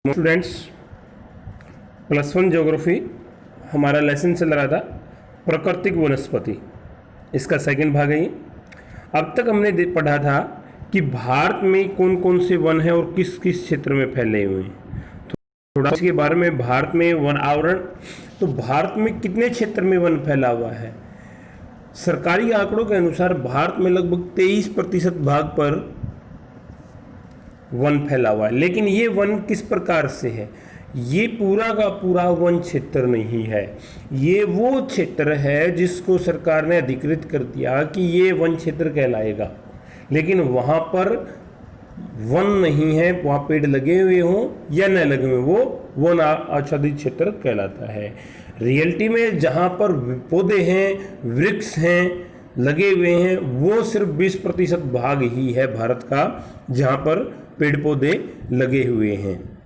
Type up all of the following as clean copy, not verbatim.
Students, +1 geography हमारा lesson चल रहा था प्राकृतिक वनस्पति। इसका सेकंड भाग है ये। अब तक हमने पढ़ा था कि भारत में कौन कौन से वन हैं और किस किस क्षेत्र में फैले हुए हैं। थोड़ा इसके बारे में, भारत में वन आवरण, तो भारत में कितने क्षेत्र में वन फैला हुआ है। सरकारी आंकड़ों के अनुसार भारत में लगभग 23% भाग पर वन फैला हुआ है। लेकिन ये वन किस प्रकार से है? ये पूरा का पूरा वन क्षेत्र नहीं है। ये वो क्षेत्र है जिसको सरकार ने अधिकृत कर दिया कि ये वन क्षेत्र कहलाएगा, लेकिन वहाँ पर वन नहीं है, वहाँ पेड़ लगे हुए हों या न लगे हुए, वो वन आच्छादित क्षेत्र कहलाता है। रियलिटी में जहाँ पर पौधे हैं, वृक्ष हैं, लगे हुए हैं, वो सिर्फ 20% भाग ही है भारत का जहाँ पर पेड़ पौधे लगे हुए हैं।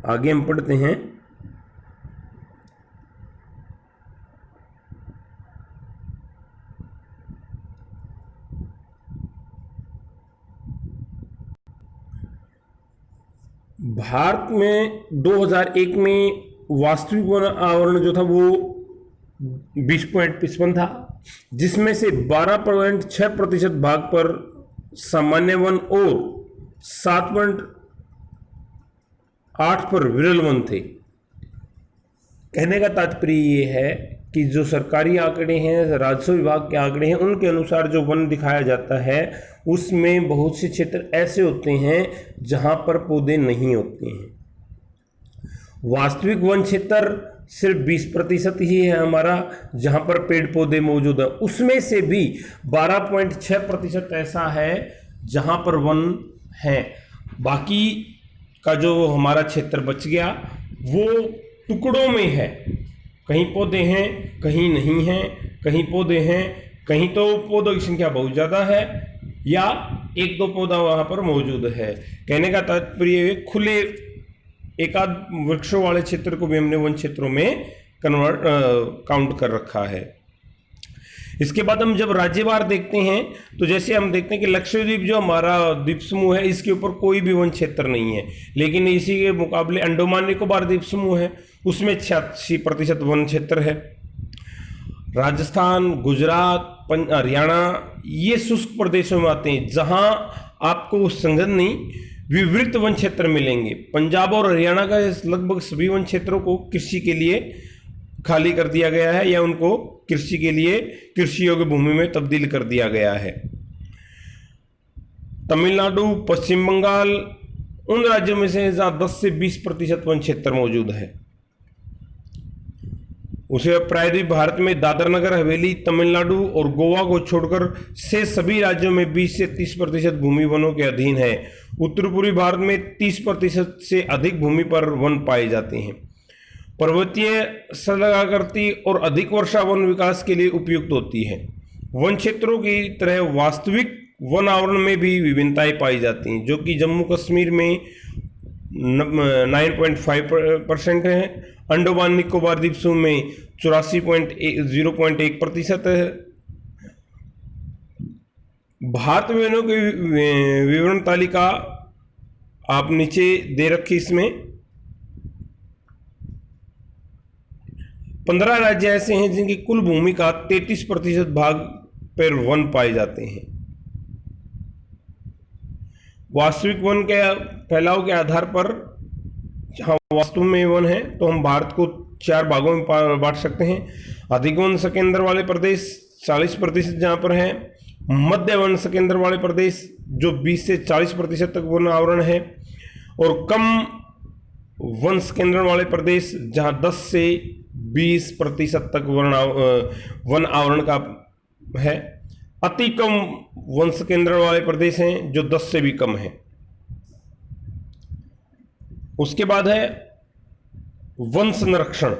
आगे हम पढ़ते हैं। भारत में 2001 में वास्तविक वन आवरण जो था वो 20.55 था, जिसमें से 12.6% भाग पर सामान्य वन और 7.8 पर विरल वन थे। कहने का तात्पर्य ये है कि जो सरकारी आंकड़े हैं, राजस्व विभाग के आंकड़े हैं, उनके अनुसार जो वन दिखाया जाता है उसमें बहुत से क्षेत्र ऐसे होते हैं जहां पर पौधे नहीं होते हैं। वास्तविक वन क्षेत्र सिर्फ 20% ही है हमारा जहां पर पेड़ पौधे मौजूद है। उसमें से भी 12.6% ऐसा है जहां पर वन है। बाकी का जो हमारा क्षेत्र बच गया वो टुकड़ों में है। कहीं पौधे हैं, कहीं नहीं हैं, कहीं पौधे हैं, कहीं तो पौधों की संख्या बहुत ज़्यादा है या एक दो पौधा वहाँ पर मौजूद है। कहने का तात्पर्य खुले एकाध वृक्षों वाले क्षेत्र को भी हमने वन क्षेत्रों में काउंट कर रखा है। इसके बाद हम जब राज्यवार देखते हैं तो जैसे हम देखते हैं कि लक्षद्वीप जो हमारा द्वीप समूह है, इसके ऊपर कोई भी वन क्षेत्र नहीं है, लेकिन इसी के मुकाबले अंडमान निकोबार द्वीप समूह है, उसमें 86% वन क्षेत्र है। राजस्थान, गुजरात, हरियाणा ये शुष्क प्रदेशों में आते हैं जहां आपको संघननी विवृत वन क्षेत्र मिलेंगे। पंजाब और हरियाणा का लगभग सभी वन क्षेत्रों को कृषि के लिए खाली कर दिया गया है या उनको कृषि के लिए कृषि योग्य भूमि में तब्दील कर दिया गया है। तमिलनाडु, पश्चिम बंगाल उन राज्यों में से जहां 10 से 20% वन क्षेत्र मौजूद है। उसे प्रायद्वीप भारत में दादर नगर हवेली, तमिलनाडु और गोवा को छोड़कर से सभी राज्यों में 20 से 30% भूमि वनों के अधीन है। उत्तर पूर्वी भारत में 30% से अधिक भूमि पर वन पाए जाते हैं। पर्वतीय स्थलाकृति और अधिक वर्षा वन विकास के लिए उपयुक्त होती है। वन क्षेत्रों की तरह वास्तविक वन आवरण में भी विभिन्नताएं पाई जाती हैं, जो कि जम्मू कश्मीर में 9.5% है, अंडमान निकोबार द्वीप समूह में 84.0.1% है। भारत में वनों की विवरण तालिका आप नीचे दे रखी। इसमें 15 राज्य ऐसे हैं जिनकी कुल भूमि का 33% भाग पर वन पाए जाते हैं। वास्तविक वन के फैलाव के आधार पर जहाँ वास्तव में वन है तो हम भारत को 4 भागों में बांट सकते हैं। अधिक वन संकेंद्र वाले प्रदेश 40% जहाँ पर है, मध्य वन संकेंद्र वाले प्रदेश जो 20 से 40% तक वन आवरण है, और कम वन संकेंद्र वाले प्रदेश जहाँ 10 से 20% तक वन आवरण का है। अति कम वन संकेंद्र वाले प्रदेश हैं जो 10 से भी कम है। उसके बाद है वन संरक्षण।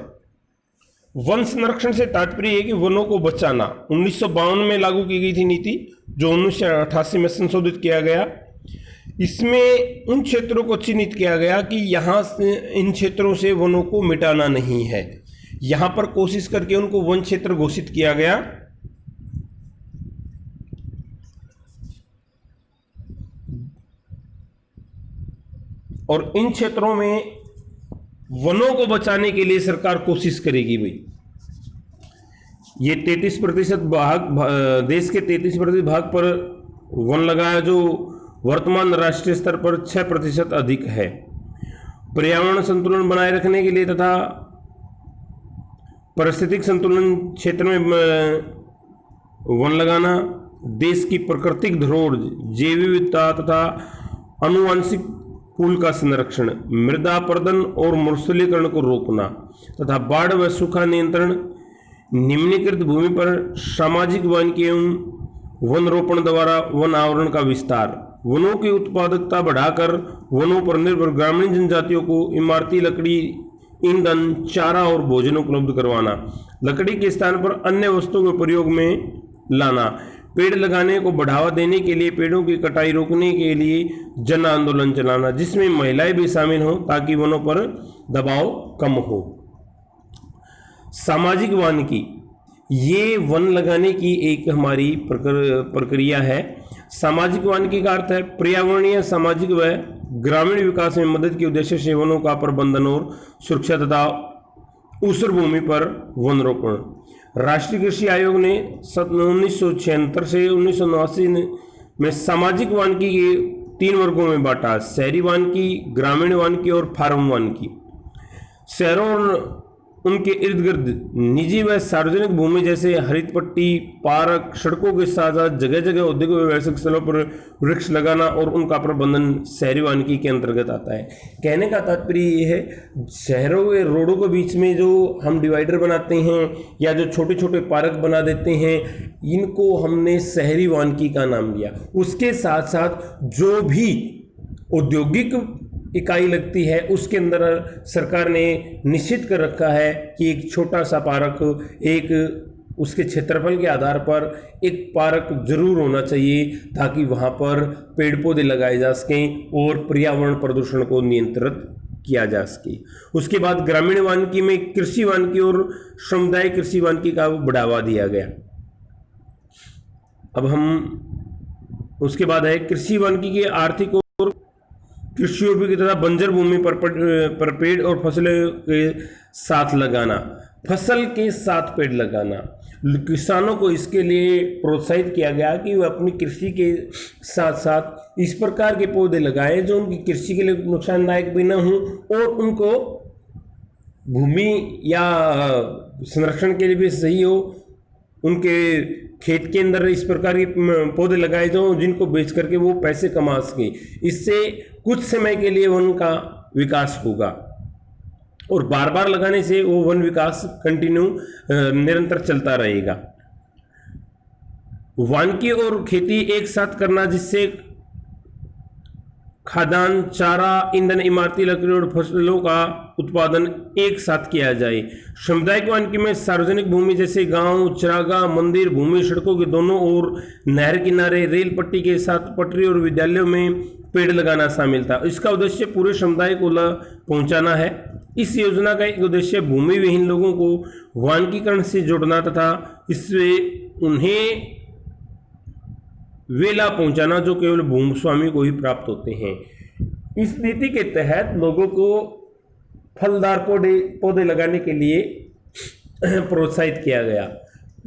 वन संरक्षण से तात्पर्य है कि वनों को बचाना। 1952 में लागू की गई थी नीति, जो 1988 में संशोधित किया गया। इसमें उन क्षेत्रों को चिन्हित किया गया कि यहाँ से इन क्षेत्रों से वनों को मिटाना नहीं है। यहाँ पर कोशिश करके उनको वन क्षेत्र घोषित किया गया। और इन क्षेत्रों में वनों को बचाने के लिए सरकार कोशिश करेगी भाई। ये 33% भाग, देश के 33% भाग पर वन लगाया, जो वर्तमान राष्ट्रीय स्तर पर 6% अधिक है। पर्यावरण संतुलन बनाए रखने के लिए तथा पारिस्थितिक संतुलन क्षेत्र में वन लगाना, देश की प्राकृतिक धरोहर, जैव विविधता तथा आनुवंशिक पूल का संरक्षण, मृदा अपरदन और मरुस्थलीकरण को रोकना तथा बाढ़ व सूखा नियंत्रण, निम्नलिखित भूमि पर सामाजिक वानिकी एवं वन रोपण द्वारा वन आवरण का विस्तार, वनों की उत्पादकता बढ़ाकर वनों पर निर्भर ग्रामीण जनजातियों को इमारती लकड़ी, ईंधन, चारा और भोजन उपलब्ध करवाना, लकड़ी के स्थान पर अन्य वस्तुओं के प्रयोग में लाना, पेड़ लगाने को बढ़ावा देने के लिए पेड़ों की कटाई रोकने के लिए जन आंदोलन चलाना, जिसमें महिलाएं भी शामिल हों ताकि वनों पर दबाव कम हो। सामाजिक वानिकी, ये वन लगाने की एक हमारी प्रक्रिया है। सामाजिक वानिकी का अर्थ है पर्यावरणीय, सामाजिक व ग्रामीण विकास में मदद के उद्देश्य से वनों का प्रबंधन और सुरक्षा तथा ऊसर भूमि पर वन रोपण। राष्ट्रीय कृषि आयोग ने 1976 से 1989 में सामाजिक वानिकी के 3 वर्गों में बांटा: शहरी वानिकी, ग्रामीण वानिकी और फार्म वानिकी। शहरों और उनके इर्द गिर्द निजी व सार्वजनिक भूमि जैसे हरित पट्टी, पार्क, सड़कों के साथ साथ जगह जगह औद्योगिक व व्यावसायिक स्थलों पर वृक्ष लगाना और उनका प्रबंधन शहरी वानिकी के अंतर्गत आता है। कहने का तात्पर्य ये है, शहरों के रोडों के बीच में जो हम डिवाइडर बनाते हैं या जो छोटे छोटे पार्क बना देते हैं, इनको हमने शहरी वानिकी का नाम दिया। उसके साथ साथ जो भी औद्योगिक इकाई लगती है उसके अंदर सरकार ने निश्चित कर रखा है कि एक छोटा सा पार्क, एक उसके क्षेत्रफल के आधार पर एक पार्क जरूर होना चाहिए ताकि वहाँ पर पेड़ पौधे लगाए जा सकें और पर्यावरण प्रदूषण को नियंत्रित किया जा सके। उसके बाद ग्रामीण वानिकी में कृषि वानिकी और समुदाय कृषि वानिकी का बढ़ावा दिया गया। अब हम उसके बाद है कृषि वानिकी के आर्थिक और कृषि उपयोगी तथा बंजर भूमि पर पेड़ और फसलों के साथ लगाना, फसल के साथ पेड़ लगाना। किसानों को इसके लिए प्रोत्साहित किया गया कि वह अपनी कृषि के साथ साथ इस प्रकार के पौधे लगाएं जो उनकी कृषि के लिए नुकसानदायक भी न हों और उनको भूमि या संरक्षण के लिए भी सही हो। उनके खेत के अंदर इस प्रकार के पौधे लगाए जाओ जिनको बेच करके वो पैसे कमा सके। इससे कुछ समय के लिए वन का विकास होगा और बार बार लगाने से वो वन विकास कंटिन्यू निरंतर चलता रहेगा। वानिकी और खेती एक साथ करना, जिससे खाद्यान्न, चारा, ईंधन, इमारती लकड़ी और फसलों का उत्पादन एक साथ किया जाए। सामुदायिक वानिकी में सार्वजनिक भूमि जैसे गांव, चरागाह, मंदिर, भूमि, सड़कों के दोनों ओर, नहर किनारे, रेल पट्टी के साथ पटरी और विद्यालयों में पेड़ लगाना शामिल था। इसका उद्देश्य पूरे समुदाय को लाभ पहुंचाना है। इस योजना का एक उद्देश्य भूमि विहीन लोगों को वानिकीकरण से जोड़ना तथा इससे उन्हें वे लाभ पहुंचाना जो केवल भूस्वामी को ही प्राप्त होते हैं। इस नीति के तहत लोगों को फलदार पौधे लगाने के लिए प्रोत्साहित किया गया।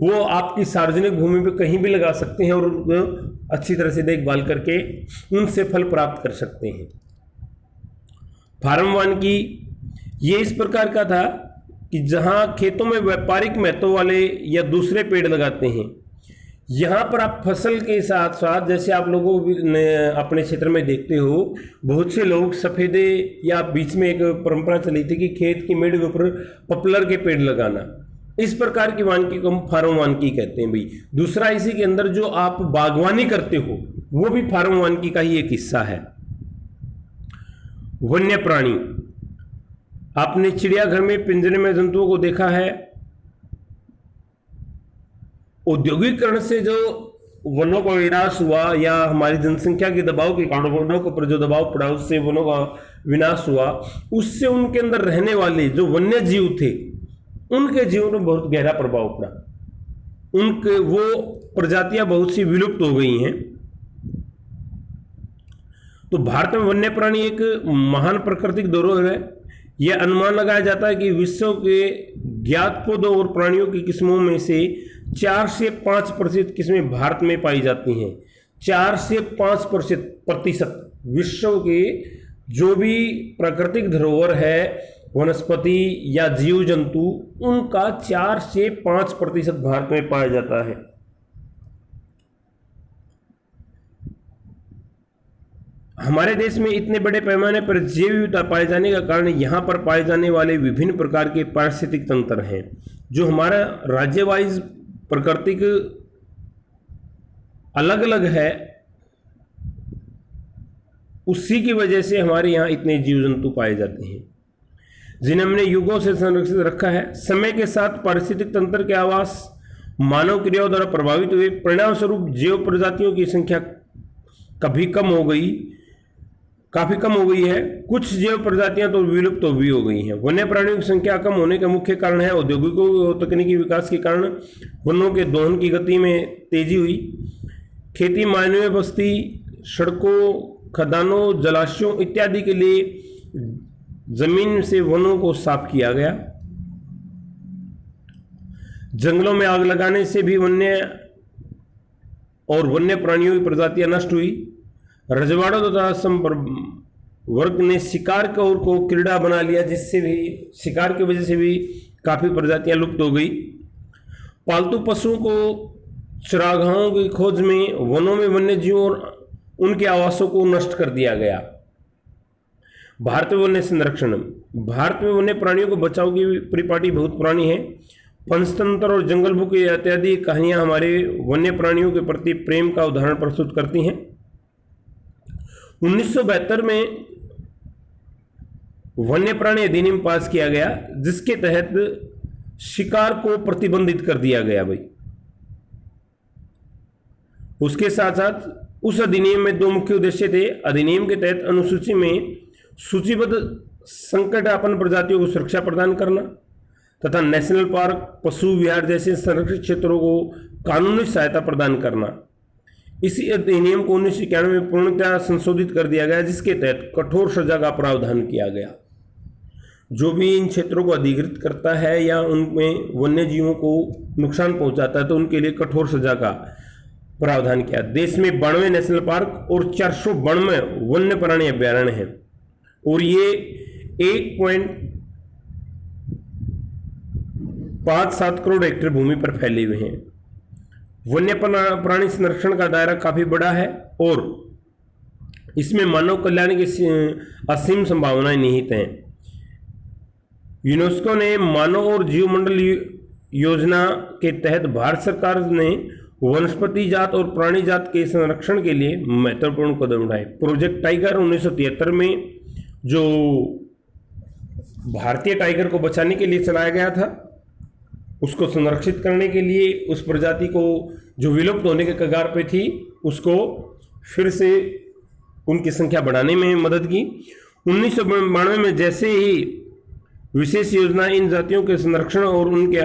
वो आपकी सार्वजनिक भूमि पे कहीं भी लगा सकते हैं और अच्छी तरह से देखभाल करके उनसे फल प्राप्त कर सकते हैं। फार्म वानिकी ये इस प्रकार का था कि जहां खेतों में व्यापारिक महत्व वाले या दूसरे पेड़ लगाते हैं, यहाँ पर आप फसल के साथ साथ, जैसे आप लोगों ने अपने क्षेत्र में देखते हो, बहुत से लोग सफ़ेदे या बीच में एक परंपरा चली थी कि खेत की मेड़ के ऊपर पॉपुलर के पेड़ लगाना। इस प्रकार की वानिकी को हम फार्म वानिकी कहते हैं भाई। दूसरा, इसी के अंदर जो आप बागवानी करते हो वो भी फार्म वानिकी का ही एक हिस्सा है। वन्य प्राणी, आपने चिड़ियाघर में पिंजरे में जंतुओं को देखा है। औद्योगिकरण से जो वनों का विनाश हुआ या हमारी जनसंख्या के दबाव के कारण वनों के ऊपर जो दबाव पड़ा उससे वनों का विनाश हुआ, उससे उनके अंदर रहने वाले जो वन्य जीव थे उनके जीवन में बहुत गहरा प्रभाव पड़ा। उनके वो प्रजातियां बहुत सी विलुप्त हो गई हैं। तो भारत में वन्य प्राणी एक महान प्राकृतिक धरोहर है। यह अनुमान लगाया जाता है कि विश्व के ज्ञात पौधों और प्राणियों की किस्मों में से 4 से 5% किस्में भारत में पाई जाती हैं। 4 से 5% विश्व के जो भी प्राकृतिक धरोहर है, वनस्पति या जीव जंतु, उनका 4 से 5% भारत में पाया जाता है। हमारे देश में इतने बड़े पैमाने पर जैव विविधता पाए जाने का कारण यहाँ पर पाए जाने वाले विभिन्न प्रकार के पारिस्थितिक तंत्र हैं। जो हमारा राज्य वाइज प्राकृतिक अलग अलग है, उसी की वजह से हमारे यहाँ इतने जीव जंतु पाए जाते हैं जिन्हें हमने युगों से संरक्षित रखा है। समय के साथ पारिस्थितिक तंत्र के आवास मानव क्रियाओं द्वारा प्रभावित हुए, परिणाम स्वरूप जैव प्रजातियों की संख्या काफी कम हो गई है। कुछ जैव प्रजातियां तो विलुप्त तो भी हो गई हैं। वन्य प्राणियों की संख्या कम होने का मुख्य कारण है औद्योगिक और तकनीकी विकास के कारण वनों के दोहन की गति में तेजी हुई। खेती, मानवीय बस्ती, सड़कों, खदानों, जलाशयों इत्यादि के लिए जमीन से वनों को साफ किया गया। जंगलों में आग लगाने से भी वन्य प्राणियों की प्रजातियां नष्ट हुई। रजवाड़ों तथा वर्ग ने शिकार को क्रीड़ा बना लिया, जिससे भी शिकार की वजह से भी काफी प्रजातियां लुप्त हो गई। पालतू पशुओं को चरागाहों की खोज में वनों में वन्य जीवों और उनके आवासों को नष्ट कर दिया गया। भारत में वन्य संरक्षण। भारत में वन्य प्राणियों को बचाव की परिपाटी बहुत पुरानी है। पंचतंत्र और जंगल बुक इत्यादि कहानियां हमारे वन्य प्राणियों के प्रति प्रेम का उदाहरण प्रस्तुत करती हैं। 1972 में वन्य प्राणी अधिनियम पास किया गया, जिसके तहत शिकार को प्रतिबंधित कर दिया गया भाई। उसके साथ साथ उस अधिनियम में 2 मुख्य उद्देश्य थे। अधिनियम के तहत अनुसूची में सूचीबद्ध संकटापन्न प्रजातियों को सुरक्षा प्रदान करना तथा नेशनल पार्क, पशु विहार जैसे संरक्षित क्षेत्रों को कानूनी सहायता प्रदान करना। इसी अधिनियम को 1991 में पूर्णतः संशोधित कर दिया गया, जिसके तहत कठोर सजा का प्रावधान किया गया। जो भी इन क्षेत्रों को अधिकृत करता है या उनमें वन्य जीवों को नुकसान पहुंचाता है, तो उनके लिए कठोर सजा का प्रावधान किया। देश में 92 नेशनल पार्क और 492 वन्य प्राणी अभ्यारण्य हैं और ये 1.57 करोड़ हेक्टेयर भूमि पर फैले हुए हैं। वन्य प्राणी संरक्षण का दायरा काफी बड़ा है और इसमें मानव कल्याण की असीम संभावनाएं निहित हैं। यूनेस्को ने मानव और जीव मंडल योजना के तहत भारत सरकार ने वनस्पति जात और प्राणी जात के संरक्षण के लिए महत्वपूर्ण कदम उठाए। प्रोजेक्ट टाइगर 1973 में जो भारतीय टाइगर को बचाने के लिए चलाया गया था, उसको संरक्षित करने के लिए, उस प्रजाति को जो विलुप्त होने के कगार पे थी, उसको फिर से उनकी संख्या बढ़ाने में मदद की। 1992 में जैसे ही विशेष योजना इन जातियों के संरक्षण और उनके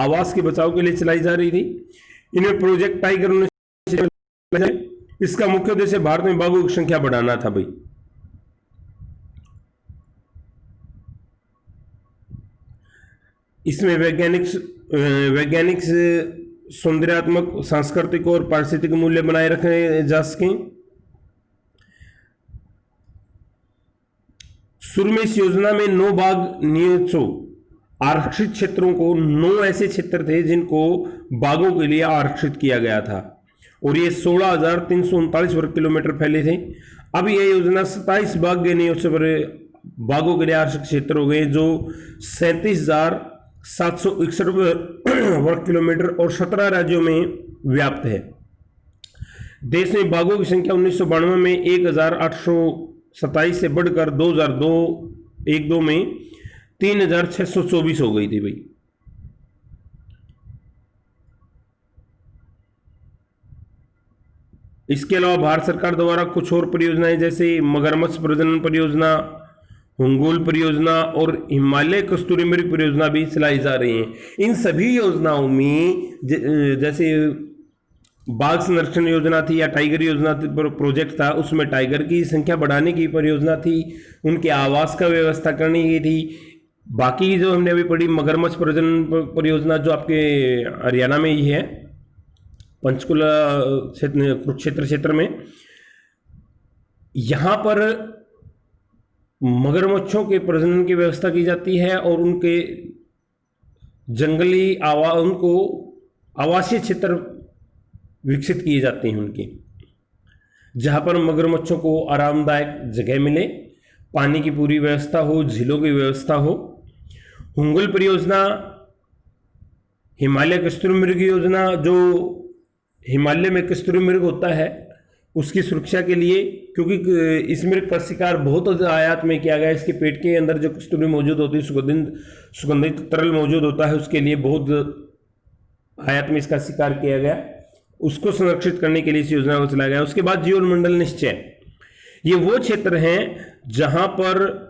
आवास के बचाव के लिए चलाई जा रही थी। इन्हें प्रोजेक्ट टाइगर, इसका मुख्य उद्देश्य भारत में बाघों की संख्या बढ़ाना था भाई। इसमें वैज्ञानिक सौंदर्यात्मक, सांस्कृतिक और पारिस्थितिक मूल्य बनाए रखे जा सकें। शुरू में इस योजना में 9 बाघ नियोजों आरक्षित क्षेत्रों को 9 ऐसे क्षेत्र थे जिनको बाघों के लिए आरक्षित किया गया था और ये 16,339 वर्ग किलोमीटर फैले थे। अब यह योजना 27 बाघों के लिए आरक्षित क्षेत्र हो गए, जो 37,761 वर्ग किलोमीटर और 17 राज्यों में व्याप्त है। देश में बाघों की संख्या 1992 में 1,827 से बढ़कर 2001-2 में 3,624 हो गई थी भाई। इसके अलावा भारत सरकार द्वारा कुछ और परियोजनाएं जैसे मगरमच्छ प्रजनन परियोजना, हुंगुल परियोजना और हिमालय कस्तूरी मृग परियोजना भी चलाई जा रही हैं। इन सभी योजनाओं में जैसे बाघ संरक्षण योजना थी या टाइगर योजना प्रोजेक्ट था, उसमें टाइगर की संख्या बढ़ाने की परियोजना थी, उनके आवास का व्यवस्था करनी की थी। बाकी जो हमने अभी पढ़ी मगरमच्छ प्रजनन परियोजना जो आपके हरियाणा में ही है, पंचकुला क्षेत्र, कुरुक्षेत्र क्षेत्र में, यहाँ पर मगरमच्छों के प्रजनन की व्यवस्था की जाती है और उनके जंगली उनको आवासीय क्षेत्र विकसित किए जाते हैं उनके, जहाँ पर मगरमच्छों को आरामदायक जगह मिले, पानी की पूरी व्यवस्था हो, झीलों की व्यवस्था हो। हुंगुल परियोजना, हिमालय कस्तूरी मृग योजना, जो हिमालय में कस्तूरी मृग होता है उसकी सुरक्षा के लिए, क्योंकि इस मृग का शिकार बहुत आयात में किया गया, इसके पेट के अंदर जो कस्तूरी मौजूद होती है, सुगंधित तरल मौजूद होता है, उसके लिए बहुत आयात में इसका शिकार किया गया, उसको संरक्षित करने के लिए इस योजना को चलाया गया। उसके बाद जीवमंडल निश्चय, ये वो क्षेत्र हैं जहां पर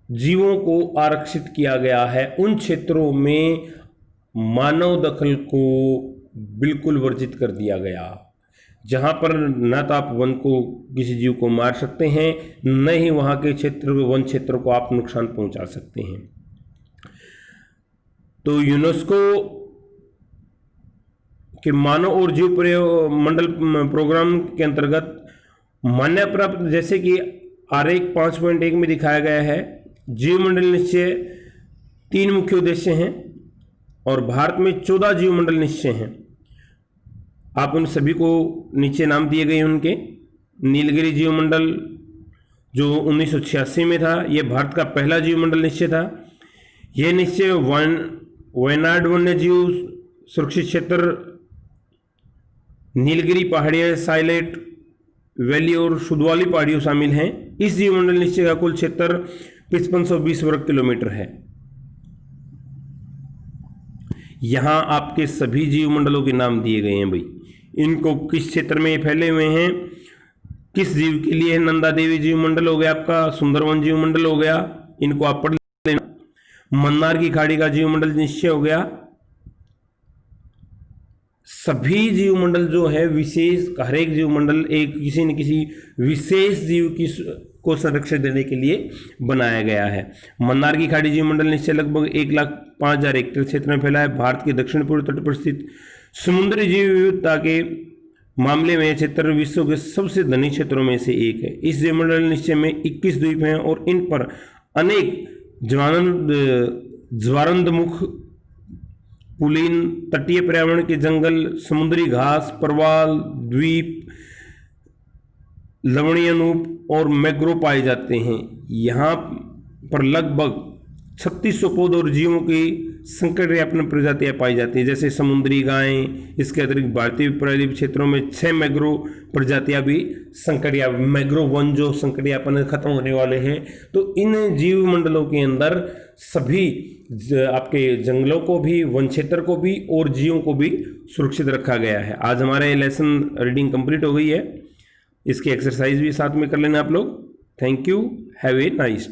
जीवों को आरक्षित किया गया है। उन क्षेत्रों में मानव दखल को बिल्कुल वर्जित कर दिया गया, जहां पर न तो आप वन को, किसी जीव को मार सकते हैं, न ही वहां के क्षेत्र, वन क्षेत्र को आप नुकसान पहुंचा सकते हैं। तो यूनेस्को के मानव और जीव मंडल प्रोग्राम के अंतर्गत मान्यता प्राप्त, जैसे कि आरेख 5.1 में दिखाया गया है, जीवमंडल निश्चय 3 मुख्य उद्देश्य हैं और भारत में 14 जीवमंडल निश्चय हैं। आप उन सभी को नीचे नाम दिए गए उनके। नीलगिरी जीवमंडल जो 1986 में था, यह भारत का पहला जीवमंडल निश्चय था। यह निश्चय वायनाड वन्य जीव सुरक्षित क्षेत्र, नीलगिरी पहाड़ियाँ, साइलेंट वैली और सुदवाली पहाड़ियों शामिल हैं। इस जीवमंडल निश्चय का कुल क्षेत्र 5520 वर्ग किलोमीटर है। यहां आपके सभी जीवमंडलों के नाम दिए गए हैं भाई, इनको किस क्षेत्र में फैले हुए हैं, किस जीव के लिए है। नंदा देवी जीवमंडल हो गया आपका, सुंदरवन जीवमंडल हो गया, इनको आप पढ़ लेना। मन्नार की खाड़ी का जीवमंडल निश्चय हो गया। सभी जीवमंडल जो है विशेष, हर एक जीवमंडल एक किसी न किसी विशेष जीव की को संरक्षण देने के लिए बनाया गया है। मन्नार की खाड़ी जीवमंडल निश्चय लगभग 1,05,000 हेक्टेयर क्षेत्र में फैला है। भारत के दक्षिण पूर्व तट पर स्थित समुद्री जीव विविधता के मामले में क्षेत्र विश्व के सबसे धनी क्षेत्रों में से एक है। इस जीवमंडल निश्चय में 21 द्वीप हैं और इन पर अनेक ज्वारंदमुख, पुलिन, तटीय पर्यावरण के जंगल, समुद्री घास, परवाल, द्वीप, लवणीयनूप और मैग्रो पाए जाते हैं। यहाँ पर लगभग 3600 पौधों और जीवों की संकटव्यापन प्रजातियां पाई जाती हैं, जैसे समुद्री गायें। इसके अतिरिक्त भारतीय प्रायद्वीप क्षेत्रों में 6 मैग्रो प्रजातियां भी संकट, मैग्रो वन जो संकटव्यापन खत्म होने वाले हैं। तो इन जीव मंडलों के अंदर सभी आपके जंगलों को भी, वन क्षेत्र को भी और जीवों को भी सुरक्षित रखा गया है। आज हमारे लेसन रीडिंग कंप्लीट हो गई है, इसकी एक्सरसाइज भी साथ में कर लेना आप लोग। Thank you, have a nice day.